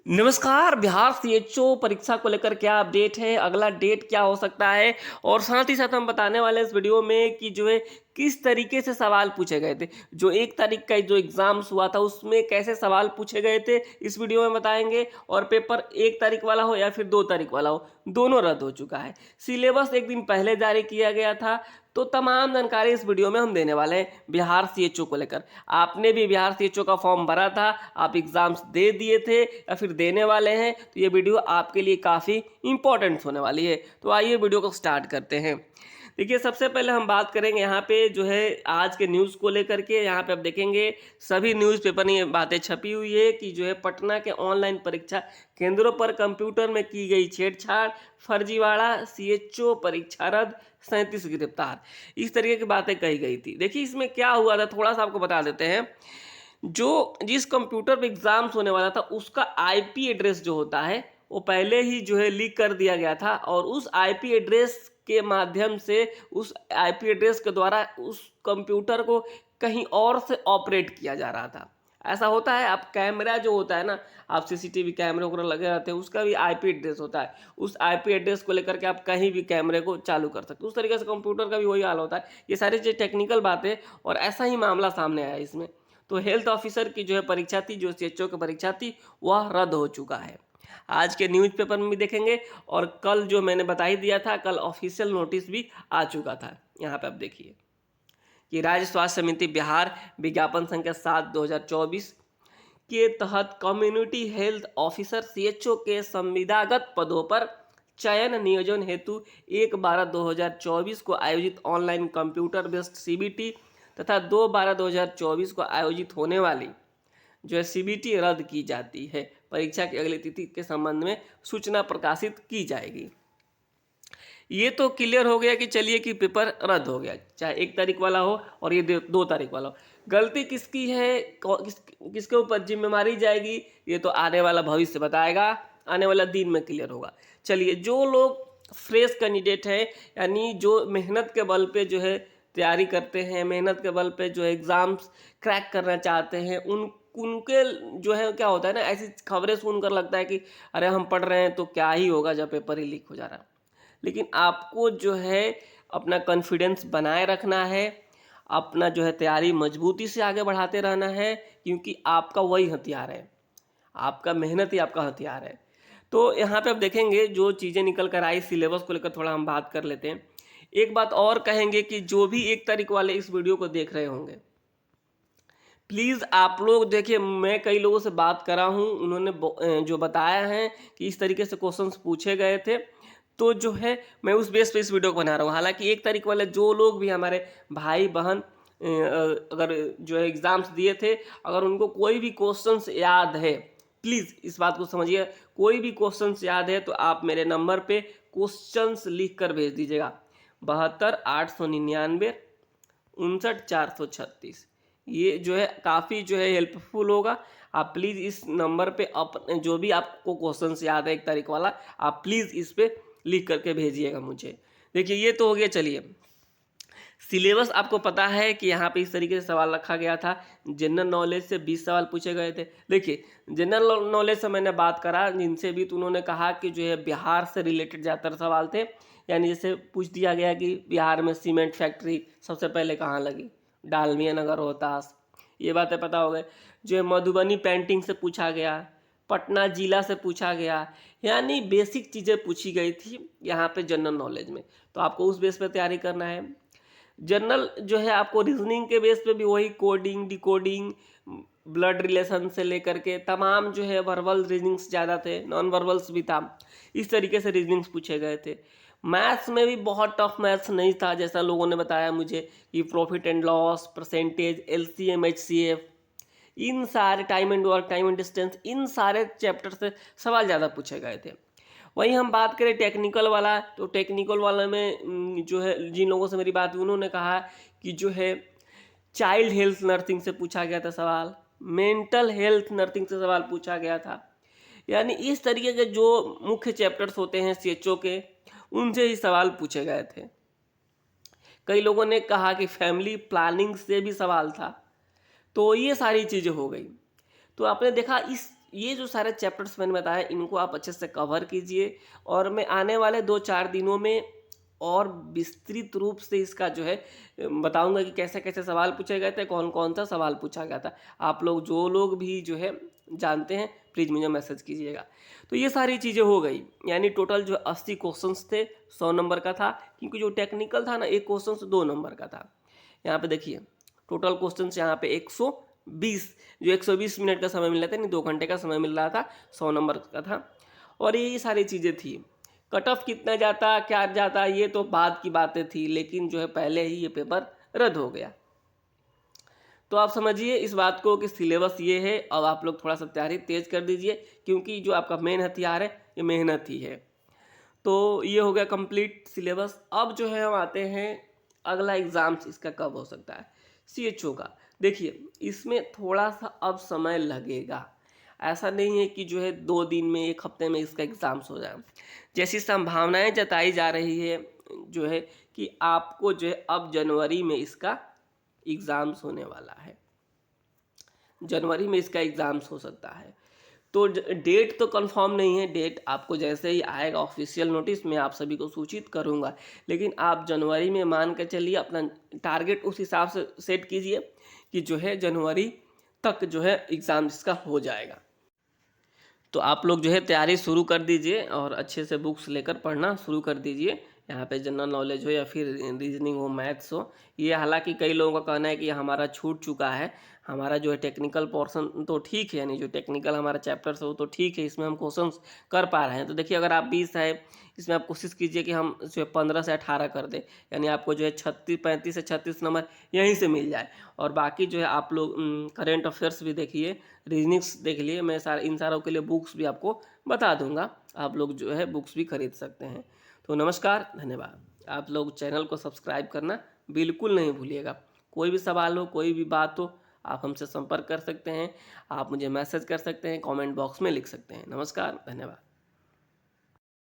नमस्कार। बिहार सीएचओ परीक्षा को लेकर क्या अपडेट है, अगला डेट क्या हो सकता है और साथ ही साथ हम बताने वाले हैं इस वीडियो में कि जो है किस तरीके से सवाल पूछे गए थे। जो 1 तारीख का जो एग्जाम्स हुआ था उसमें कैसे सवाल पूछे गए थे इस वीडियो में बताएंगे। और पेपर 1 तारीख वाला हो या फिर 2 तारीख वाला हो, दोनों रद्द हो चुका है। सिलेबस एक दिन पहले जारी किया गया था। तो तमाम जानकारी इस वीडियो में हम देने वाले हैं बिहार सीएचओ को लेकर। आपने भी बिहार सीएचओ का फॉर्म भरा था, आप एग्जाम्स दे दिए थे या फिर देने वाले हैं, तो ये वीडियो आपके लिए काफ़ी इंपॉर्टेंट होने वाली है। तो आइए वीडियो को स्टार्ट करते हैं। देखिए, सबसे पहले हम बात करेंगे यहाँ पे जो है आज के न्यूज़ को लेकर के। यहाँ पे आप देखेंगे सभी न्यूज़पेपर में ये बातें छपी हुई है कि जो है पटना के ऑनलाइन परीक्षा केंद्रों पर कंप्यूटर में की गई छेड़छाड़, फर्जीवाड़ा, सीएचओ परीक्षा रद्द, 37 गिरफ्तार। इस तरीके की बातें कही गई थी। देखिए, इसमें क्या हुआ था थोड़ा सा आपको बता देते हैं। जो जिस कंप्यूटर पे एग्जाम्स होने वाला था उसका आईपी एड्रेस जो होता है वो पहले ही जो है लीक कर दिया गया था, और उस आईपी एड्रेस के माध्यम से, उस आईपी एड्रेस के द्वारा उस कंप्यूटर को कहीं और से ऑपरेट किया जा रहा था। ऐसा होता है, आप कैमरा जो होता है ना, आप सीसीटीवी कैमरे वगैरह लगे रहते हैं, उसका भी आईपी एड्रेस होता है। उस आईपी एड्रेस को लेकर के आप कहीं भी कैमरे को चालू कर सकते हो। उस तरीके से कंप्यूटर का भी वही हाल होता है। ये सारी चीज़ टेक्निकल बातें, और ऐसा ही मामला सामने आया इसमें। तो हेल्थ ऑफिसर की जो है परीक्षा थी, जो सीएचओ की परीक्षा थी, वह रद्द हो चुका है। आज के न्यूज़पेपर में भी देखेंगे, और कल जो मैंने बता ही दिया था, कल ऑफिशियल नोटिस भी आ चुका था। यहाँ पे आप देखिए कि राज्य स्वास्थ्य समिति बिहार विज्ञापन संख्या 7/2024 के तहत कम्युनिटी हेल्थ ऑफिसर सीएचओ के संविदागत पदों पर चयन नियोजन हेतु 1/12/2024 को आयोजित ऑनलाइन कंप्यूटर बेस्ड सीबीटी तथा 2/12/2024 को आयोजित होने वाली जो है सीबीटी रद्द की जाती है। परीक्षा की अगली तिथि के संबंध में सूचना प्रकाशित की जाएगी। ये तो क्लियर हो गया कि चलिए कि पेपर रद्द हो गया, चाहे 1 तारीख वाला हो और ये 2 तारीख वाला हो। गलती किसकी है, किसके ऊपर जिम्मेवारी जाएगी, ये तो आने वाला भविष्य बताएगा, आने वाला दिन में क्लियर होगा। चलिए, जो लोग फ्रेश कैंडिडेट है, यानी जो मेहनत के बल पे जो है तैयारी करते हैं, मेहनत के बल पे जो एग्ज़ाम्स क्रैक करना चाहते हैं, उनके जो है क्या होता है ना, ऐसी खबरें सुनकर लगता है कि अरे हम पढ़ रहे हैं तो क्या ही होगा जब पेपर ही लीक हो जा रहा है। लेकिन आपको जो है अपना कॉन्फिडेंस बनाए रखना है, अपना जो है तैयारी मजबूती से आगे बढ़ाते रहना है, क्योंकि आपका वही हथियार है, आपका मेहनत ही आपका हथियार है। तो यहाँ पे आप देखेंगे जो चीज़ें निकल कर आई, सिलेबस को लेकर थोड़ा हम बात कर लेते हैं। एक बात और कहेंगे कि जो भी 1 तारीख वाले इस वीडियो को देख रहे होंगे, प्लीज़ आप लोग देखिए, मैं कई लोगों से बात करा हूँ, उन्होंने जो बताया है कि इस तरीके से क्वेश्चंस पूछे गए थे। तो जो है मैं उस बेस पे इस वीडियो को बना रहा हूँ। हालांकि 1 तारीख वाले जो लोग भी हमारे भाई बहन अगर जो है एग्ज़ाम्स दिए थे, अगर उनको कोई भी क्वेश्चंस याद है, प्लीज़ इस बात को समझिए, कोई भी क्वेश्चंस याद है तो आप मेरे नंबर पे क्वेश्चंस लिख कर भेज दीजिएगा। 72 899 59 436। ये जो है काफ़ी जो है हेल्पफुल होगा। आप प्लीज़ इस नंबर पे अपने जो भी आपको क्वेश्चंस याद है 1 तारीख वाला, आप प्लीज़ इस पे लिख करके भेजिएगा मुझे। देखिए, ये तो हो गया। चलिए, सिलेबस आपको पता है कि यहाँ पे इस तरीके से सवाल रखा गया था। जनरल नॉलेज से 20 सवाल पूछे गए थे। देखिए, जनरल नॉलेज से मैंने बात करा जिनसे भी, तो उन्होंने कहा कि जो है बिहार से रिलेटेड ज़्यादातर सवाल थे। यानी जैसे पूछ दिया गया कि बिहार में सीमेंट फैक्ट्री सबसे पहले कहाँ लगी, डालमिया नगर, रोहतास, ये बातें पता हो गए। जो है मधुबनी पेंटिंग से पूछा गया, पटना जिला से पूछा गया, यानी बेसिक चीज़ें पूछी गई थी यहाँ पे जनरल नॉलेज में। तो आपको उस बेस पे तैयारी करना है। जनरल जो है आपको रीजनिंग के बेस पे भी वही कोडिंग, डिकोडिंग, ब्लड रिलेशन से लेकर के तमाम जो है वर्बल रीजनिंग्स ज़्यादा थे, नॉन वर्बल्स भी था। इस तरीके से रीजनिंग्स पूछे गए थे। मैथ्स में भी बहुत टफ मैथ्स नहीं था, जैसा लोगों ने बताया मुझे कि profit and loss, percentage, LCM, HCF, इन सारे, time and work, time and distance, इन सारे चैप्टर से सवाल ज़्यादा पूछे गए थे। वहीं हम बात करें टेक्निकल वाला, तो टेक्निकल वाला में जो है जिन लोगों से मेरी बात हुई, उन्होंने कहा कि जो है चाइल्ड हेल्थ नर्सिंग से पूछा गया था सवाल, मेंटल हेल्थ नर्सिंग से सवाल पूछा गया था। यानी इस तरीके के जो मुख्य चैप्टर्स होते हैं सीएचओ के, उनसे ही सवाल पूछे गए थे। कई लोगों ने कहा कि फैमिली प्लानिंग से भी सवाल था। तो ये सारी चीज़ें हो गई। तो आपने देखा इस ये जो सारे चैप्टर्स मैंने बताया इनको आप अच्छे से कवर कीजिए और मैं आने वाले 2-4 दिनों में और विस्तृत रूप से इसका जो है बताऊंगा कि कैसे-कैसे सवाल पूछे गए थे, कौन-कौन सा सवाल पूछा गया था। आप लोग जो लोग भी जो है जानते हैं प्लीज़ मुझे मैसेज कीजिएगा। तो ये सारी चीज़ें हो गई, यानी टोटल जो 80 क्वेश्चंस थे 100 नंबर का था, क्योंकि जो टेक्निकल था ना एक क्वेश्चन 2 नंबर का था। यहाँ पे देखिए टोटल क्वेश्चंस यहाँ पे 120, जो 120 मिनट का समय मिल रहा था, नहीं 2 घंटे का समय मिल रहा था, 100 नंबर का था और ये सारी चीज़ें थी। कट ऑफ कितना जाता क्या जाता ये तो बाद की बातें थी, लेकिन जो है पहले ही ये पेपर रद्द हो गया। तो आप समझिए इस बात को कि सिलेबस ये है। अब आप लोग थोड़ा सा तैयारी तेज कर दीजिए, क्योंकि जो आपका मेन हथियार है ये मेहनत ही है। तो ये हो गया कंप्लीट सिलेबस। अब जो है हम आते हैं अगला एग्ज़ाम्स इसका कब हो सकता है, CHO का। देखिए इसमें थोड़ा सा अब समय लगेगा, ऐसा नहीं है कि जो है 2 दिन में 1 हफ्ते में इसका एग्ज़ाम्स हो जाए। जैसी संभावनाएं जताई जा रही है जो है कि आपको जो है अब जनवरी में इसका एग्ज़ाम्स होने वाला है, जनवरी में इसका एग्ज़ाम्स हो सकता है। तो डेट तो कंफर्म नहीं है, डेट आपको जैसे ही आएगा ऑफिशियल नोटिस मैं आप सभी को सूचित करूंगा, लेकिन आप जनवरी में मान कर चलिए, अपना टारगेट उस हिसाब से सेट कीजिए कि जो है जनवरी तक जो है एग्ज़ाम इसका हो जाएगा। तो आप लोग जो है तैयारी शुरू कर दीजिए और अच्छे से बुक्स लेकर पढ़ना शुरू कर दीजिए। यहाँ पे जनरल नॉलेज हो या फिर रीजनिंग हो, मैथ्स हो, ये हालांकि कई लोगों का कहना है कि हमारा छूट चुका है। हमारा जो है टेक्निकल पोर्शन तो ठीक है, यानी जो टेक्निकल हमारा चैप्टर्स है वो तो ठीक है, इसमें हम क्वेश्चंस कर पा रहे हैं। तो देखिए अगर आप 20 है, इसमें आप कोशिश कीजिए कि हम जो है 15 से 18 कर दें, यानी आपको जो है 35 से 36 नंबर यहीं से मिल जाए। और बाकी जो है आप लोग करेंट अफेयर्स भी देखिए, रीजनिंग्स देख लिए, मैं इन सारों के लिए बुक्स भी आपको बता दूंगा, आप लोग जो है बुक्स भी खरीद सकते हैं। तो नमस्कार, धन्यवाद। आप लोग चैनल को सब्सक्राइब करना बिल्कुल नहीं भूलिएगा। कोई भी सवाल हो, कोई भी बात हो, आप हमसे संपर्क कर सकते हैं, आप मुझे मैसेज कर सकते हैं, कमेंट बॉक्स में लिख सकते हैं। नमस्कार, धन्यवाद।